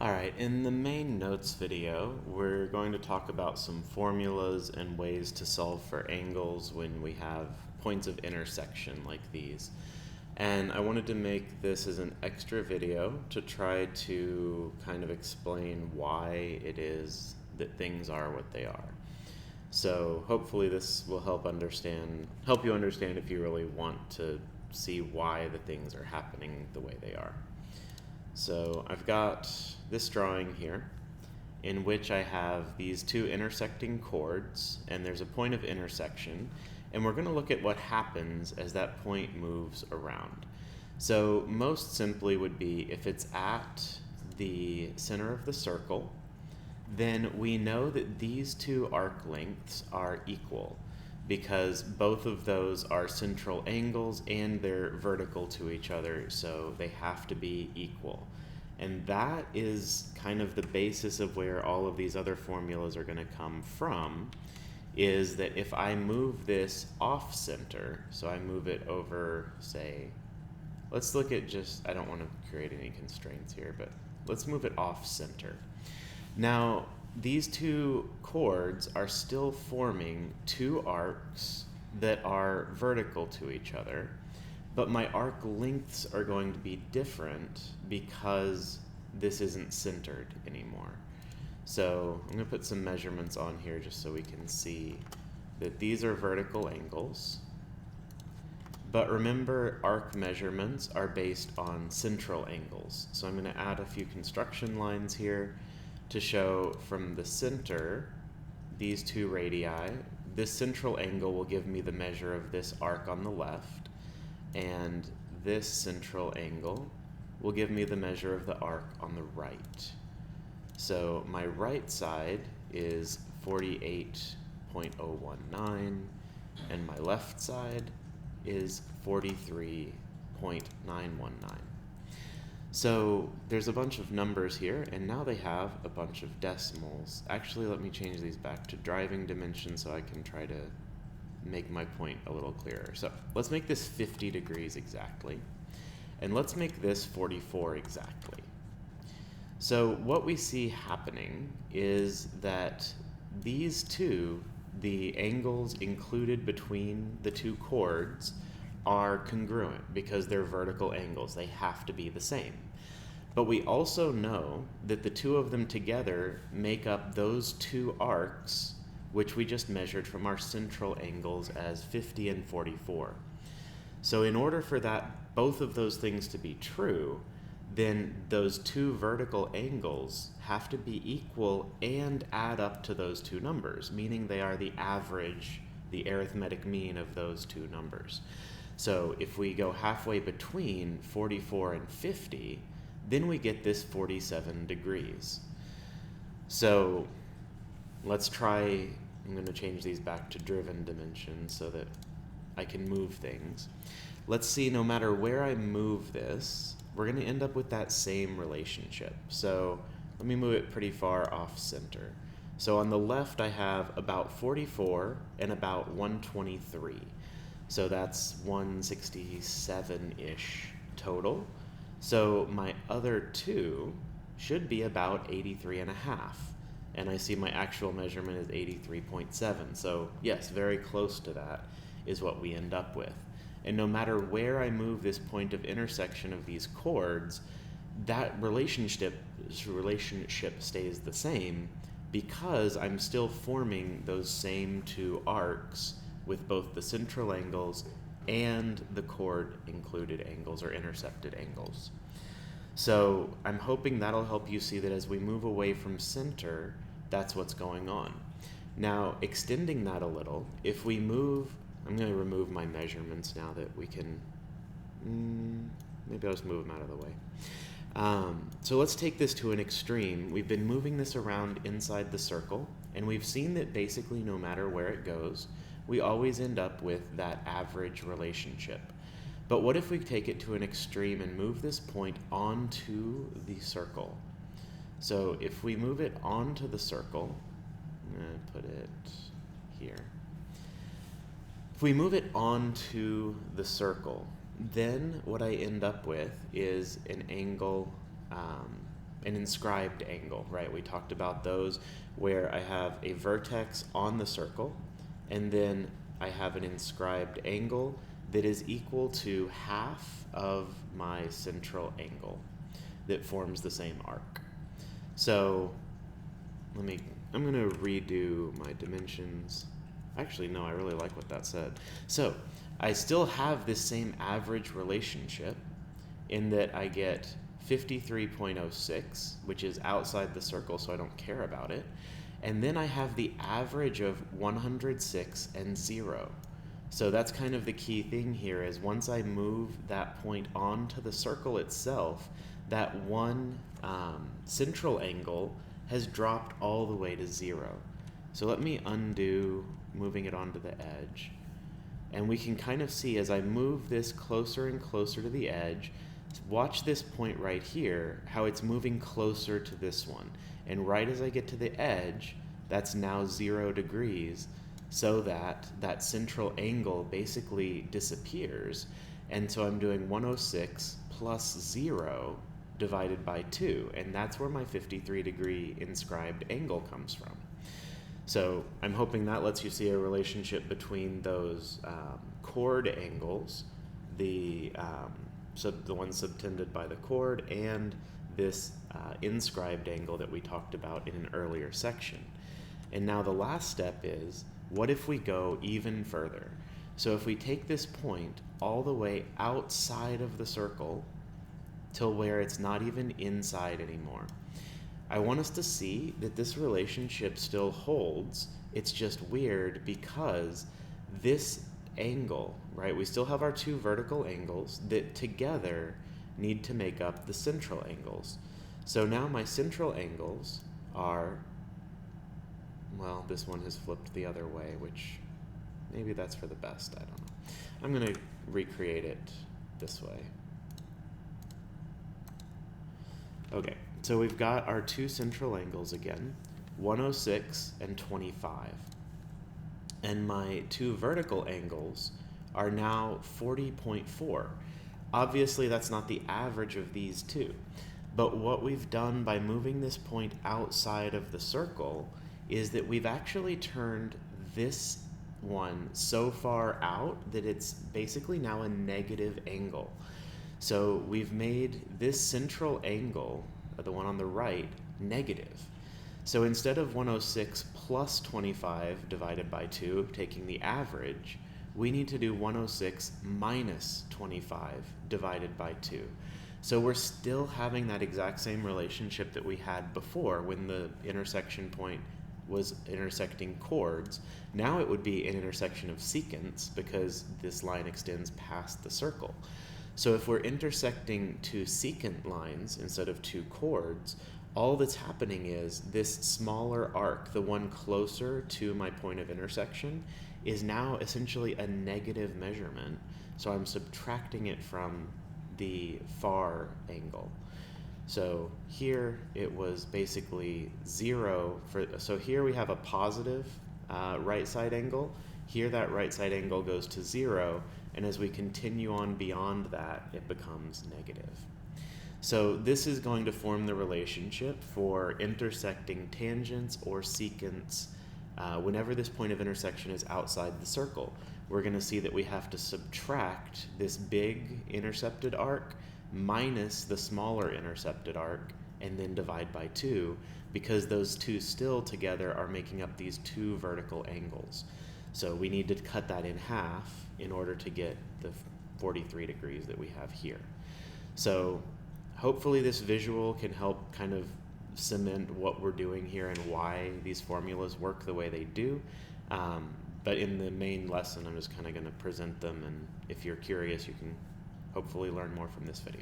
Alright, in the main notes video, we're going to talk about some formulas and ways to solve for angles when we have points of intersection like these. And I wanted to make this as an extra video to try to kind of explain why it is that things are what they are. So hopefully this will help you understand if you really want to see why the things are happening the way they are. So I've got this drawing here in which I have these two intersecting chords, and there's a point of intersection, and we're going to look at what happens as that point moves around. So most simply would be if it's at the center of the circle, then we know that these two arc lengths are equal because both of those are central angles and they're vertical to each other, so they have to be equal. And that is kind of the basis of where all of these other formulas are going to come from, is that if I move this off center, so I move it over, say, let's look at I don't want to create any constraints here, but let's move it off center. Now, these two chords are still forming two arcs that are vertical to each other, but my arc lengths are going to be different because this isn't centered anymore. So I'm going to put some measurements on here just so we can see that these are vertical angles. But remember, arc measurements are based on central angles. So I'm going to add a few construction lines here to show from the center, these two radii, this central angle will give me the measure of this arc on the left, and this central angle will give me the measure of the arc on the right. So my right side is 48.019, and my left side is 43.919. So there's a bunch of numbers here, and now they have a bunch of decimals. Actually, let me change these back to driving dimensions so I can try to make my point a little clearer. So let's make this 50 degrees exactly, and let's make this 44 exactly. So what we see happening is that these two, the angles included between the two chords, are congruent because they're vertical angles. They have to be the same. But we also know that the two of them together make up those two arcs, which we just measured from our central angles as 50 and 44. So in order for both of those things to be true, then those two vertical angles have to be equal and add up to those two numbers, meaning they are the average, the arithmetic mean of those two numbers. So if we go halfway between 44 and 50, then we get this 47 degrees. So let's try, I'm going to change these back to driven dimensions so that I can move things. Let's see, no matter where I move this, we're going to end up with that same relationship. So let me move it pretty far off center. So on the left I have about 44 and about 123. So that's 167-ish total. So my other two should be about 83.5. And I see my actual measurement is 83.7. So yes, very close to that is what we end up with. And no matter where I move this point of intersection of these chords, that relationship stays the same because I'm still forming those same two arcs with both the central angles and the chord included angles or intercepted angles. So I'm hoping that'll help you see that as we move away from center, that's what's going on. Now, extending that a little, if we move, I'm going to remove my measurements now that we can, maybe I'll just move them out of the way. So let's take this to an extreme. We've been moving this around inside the circle, and we've seen that basically no matter where it goes, we always end up with that average relationship. But what if we take it to an extreme and move this point onto the circle? So if we move it onto the circle, I'm going to put it here. If we move it onto the circle, then what I end up with is an angle an inscribed angle, right? We talked about those where I have a vertex on the circle, and then I have an inscribed angle that is equal to half of my central angle that forms the same arc. So I'm going to redo my dimensions. Actually, no, I really like what that said. So I still have this same average relationship in that I get 53.06, which is outside the circle, so I don't care about it. And then I have the average of 106 and 0. So that's kind of the key thing here, is once I move that point onto the circle itself, that one central angle has dropped all the way to 0. So let me undo moving it onto the edge. And we can kind of see as I move this closer and closer to the edge, watch this point right here, how it's moving closer to this one. And right as I get to the edge, that's now 0 degrees, so that that central angle basically disappears. And so I'm doing 106 plus 0 divided by 2, and that's where my 53-degree inscribed angle comes from. So I'm hoping that lets you see a relationship between those chord angles, the one subtended by the chord, and this inscribed angle that we talked about in an earlier section. And now the last step is, what if we go even further? So if we take this point all the way outside of the circle till where it's not even inside anymore, I want us to see that this relationship still holds. It's just weird because this angle, right, we still have our two vertical angles that together need to make up the central angles. So now my central angles are, well, this one has flipped the other way, which maybe that's for the best, I don't know. I'm going to recreate it this way. Okay, so we've got our two central angles again, 106 and 25. And my two vertical angles are now 40.4. Obviously, that's not the average of these two. But what we've done by moving this point outside of the circle is that we've actually turned this one so far out that it's basically now a negative angle. So we've made this central angle, the one on the right, negative. So instead of 106 plus 25 divided by 2, taking the average, we need to do 106 minus 25 divided by 2. So we're still having that exact same relationship that we had before when the intersection point was intersecting chords. Now it would be an intersection of secants because this line extends past the circle. So if we're intersecting two secant lines instead of two chords, all that's happening is this smaller arc, the one closer to my point of intersection, is now essentially a negative measurement. So I'm subtracting it from the far angle. So here it was basically 0 so here we have a positive right side angle. Here that right side angle goes to 0, and as we continue on beyond that, it becomes negative. So this is going to form the relationship for intersecting tangents or secants whenever this point of intersection is outside the circle. We're going to see that we have to subtract this big intercepted arc minus the smaller intercepted arc and then divide by 2, because those two still together are making up these two vertical angles. So we need to cut that in half in order to get the 43 degrees that we have here. So hopefully this visual can help kind of cement what we're doing here and why these formulas work the way they do. But in the main lesson, I'm just kind of going to present them, and if you're curious, you can hopefully learn more from this video.